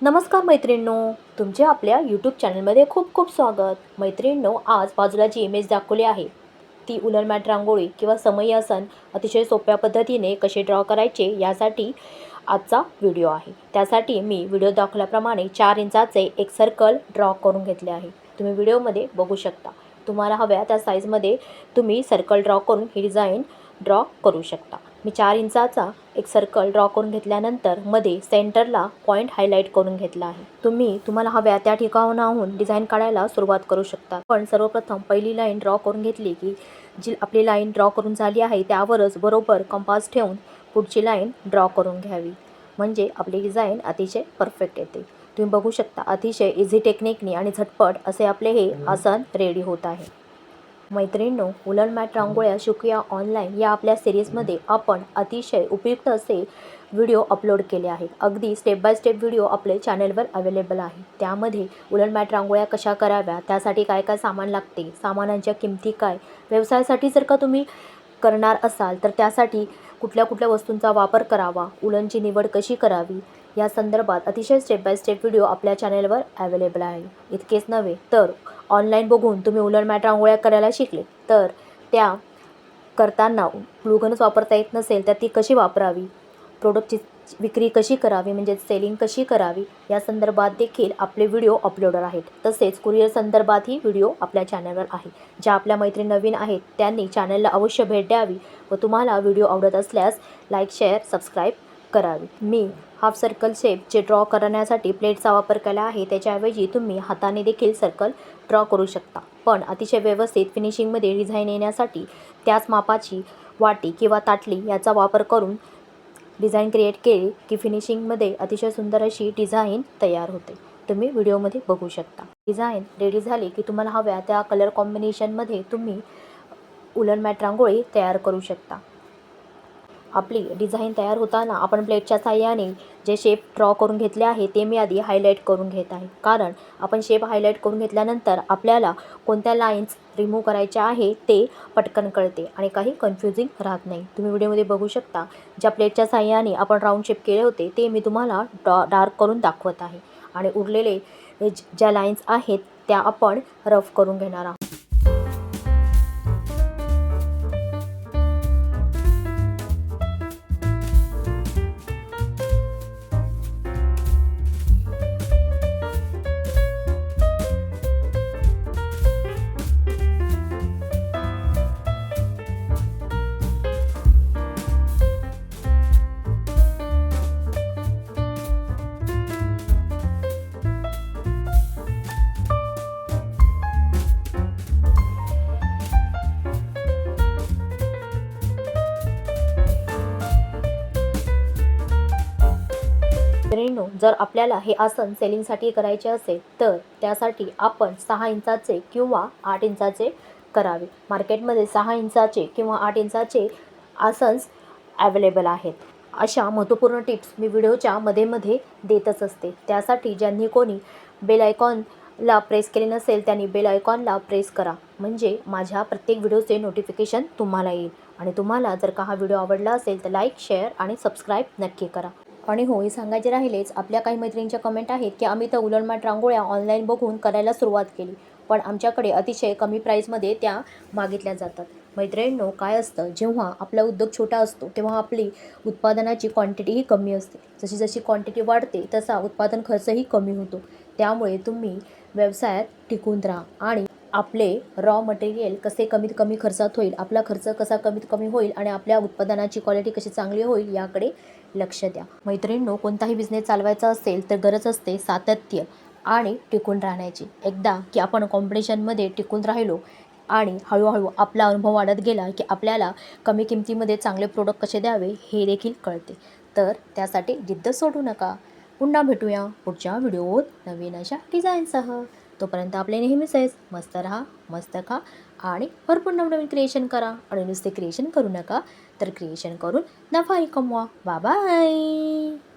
नमस्कार मैत्रिणींनो, तुमचे आपल्या यूट्यूब चॅनलमध्ये खूप खूप स्वागत. मैत्रिणींनो, आज बाजूला जी इमेज दाखवली आहे ती उलर मॅट रांगोळी किंवा समई आसन अतिशय सोप्या पद्धतीने कसे ड्रॉ करायचे यासाठी आजचा व्हिडिओ आहे. त्यासाठी मी व्हिडिओ दाखवल्याप्रमाणे 4 इंचाचे एक सर्कल ड्रॉ करून घेतले आहे. तुम्ही व्हिडिओमध्ये बघू शकता. तुम्हाला हव्या त्या साईजमध्ये तुम्ही सर्कल ड्रॉ करून ही डिझाईन ड्रॉ करू शकता. मी 4 इंचाचा एक सर्कल ड्रॉ करून घेतल्यानंतर मध्ये सेंटरला पॉईंट हायलाईट करून घेतला आहे. तुम्हाला हव्या त्या ठिकाणाहून डिझाईन काढायला सुरुवात करू शकता. पण सर्वप्रथम पहिली लाईन ड्रॉ करून घेतली की जी आपली लाईन ड्रॉ करून झाली आहे त्यावरच बरोबर कंपास ठेवून पुढची लाईन ड्रॉ करून घ्यावी, म्हणजे आपली डिझाईन अतिशय परफेक्ट येते. तुम्ही बघू शकता अतिशय इझी टेक्निकने आणि झटपट असे आपले हे आसन रेडी होत आहे. मैत्रिणींनो, उलर मॅट रांगोळ्या शिकूया ऑनलाईन या आपल्या सिरीजमध्ये आपण अतिशय उपयुक्त असे व्हिडिओ अपलोड केले आहेत. अगदी स्टेप बाय स्टेप व्हिडिओ आपले चॅनलवर अवेलेबल आहे. त्यामध्ये उलर मॅट रांगोळ्या कशा कराव्या, त्यासाठी काय काय सामान लागते, सामानांच्या किमती काय, व्यवसायासाठी जर का तुम्ही करणार असाल तर त्यासाठी कुठल्या कुठल्या वस्तूंचा वापर करावा, उलनची निवड कशी करावी या संदर्भात अतिशय स्टेप बाय स्टेप व्हिडिओ आपल्या चॅनलवर अवेलेबल आहे. इतकेच नव्हे तर ऑनलाईन बघून तुम्ही उलर मॅट रांगोळ्या करायला शिकले तर त्या करताना ग्लूगनच वापरता येत नसेल तर ती कशी वापरावी, प्रोडक्टची विक्री कशी करावी म्हणजे सेलिंग कशी करावी या संदर्भात देखील आपले व्हिडिओ अपलोडर आहेत. तसेच कुरिअर संदर्भातही व्हिडिओ आपल्या चॅनलवर आहे. ज्या आपल्या मैत्रिणी नवीन आहेत त्यांनी चॅनलला अवश्य भेट द्यावी व तुम्हाला व्हिडिओ आवडत असल्यास लाईक, शेअर, सबस्क्राईब करावी. मी हाफ सर्कल शेपचे ड्रॉ करण्यासाठी प्लेटचा वापर केला आहे. त्याच्याऐवजी तुम्ही हाताने देखील सर्कल ड्रॉ करू शकता. पण अतिशय व्यवस्थित फिनिशिंगमध्ये डिझाईन येण्यासाठी त्याच मापाची वाटी किंवा ताटली याचा वापर करून डिझाईन क्रिएट केली की फिनिशिंगमध्ये अतिशय सुंदर अशी डिझाईन तयार होते. तुम्ही व्हिडिओमध्ये बघू शकता. डिझाईन रेडी झाली की तुम्हाला हव्या त्या कलर कॉम्बिनेशनमध्ये तुम्ही उलर मॅट रांगोळी तयार करू शकता. आपली डिझाईन तयार होताना आपण प्लेटच्या साहाय्याने जे शेप ड्रॉ करून घेतले आहे ते मी आधी हायलाईट करून घेत आहे. कारण आपण शेप हायलाईट करून घेतल्यानंतर आपल्याला कोणत्या लाईन्स रिमूव्ह करायच्या आहे ते पटकन कळते आणि काही कन्फ्युजिंग राहत नाही. तुम्ही व्हिडिओमध्ये बघू शकता ज्या प्लेटच्या साहाय्याने आपण राऊंड शेप केले होते ते मी तुम्हाला डार्क करून दाखवत आहे आणि उरलेले ज्या लाईन्स आहेत त्या आपण रफ करून घेणार आहोत. मित्रांनो, जर आपल्याला हे आसन सेलिंगसाठी करायचे असेल तर त्यासाठी आपण 6 इंचाचे किंवा 8 इंचाचे करावे. मार्केटमध्ये 6 इंचाचे किंवा 8 इंचाचे आसन्स अवेलेबल आहेत. अशा महत्त्वपूर्ण टिप्स मी व्हिडिओच्या मध्ये देतच असते. त्यासाठी ज्यांनी कोणी बेल आयकॉनला प्रेस केले नसेल त्यांनी बेल आयकॉनला प्रेस करा, म्हणजे माझ्या प्रत्येक व्हिडिओचे नोटिफिकेशन तुम्हाला येईल. आणि तुम्हाला जर का हा व्हिडिओ आवडला असेल तर लाईक, शेअर आणि सबस्क्राईब नक्की करा. आणि हो, हे सांगायचे राहिलेच, आपल्या काही मैत्रिणींच्या कमेंट आहेत की आम्ही तर उलर मॅट रांगोळ्या ऑनलाईन बघून करायला सुरुवात केली, पण आमच्याकडे अतिशय कमी प्राईजमध्ये त्या मागितल्या जातात. मैत्रिणींनो, काय असतं, जेव्हा आपला उद्योग छोटा असतो तेव्हा आपली उत्पादनाची क्वांटिटीही कमी असते. जशी जशी क्वांटिटी वाढते तसा उत्पादन खर्चही कमी होतो. त्यामुळे तुम्ही व्यवसायात टिकून राहा आणि आपले रॉ मटेरियल कसे कमीत कमी खर्चात होईल, आपला खर्च कसा कमीत कमी होईल आणि आपल्या उत्पादनाची क्वालिटी कशी चांगली होईल याकडे लक्ष द्या. मैत्रिणींनो, कोणताही बिझनेस चालवायचा असेल तर गरज असते सातत्य आणि टिकून राहण्याची. एकदा की आपण कॉम्पिटिशनमध्ये टिकून राहिलो आणि हळूहळू आपला अनुभव वाढत गेला की आपल्याला कमी किमतीमध्ये चांगले प्रोडक्ट कसे द्यावे हे देखील कळते. तर त्यासाठी जिद्द सोडू नका. पुन्हा भेटूया पुढच्या व्हिडिओत नवीन अशा डिझाईनसह. तोपर्यंत आपले नेहमीच आहेच, मस्त राहा, मस्त खा आणि भरपूर नवनवीन क्रिएशन करा. आणि नुसते क्रिएशन करू नका तर क्रिएशन करून नफाही कमवा. Bye bye.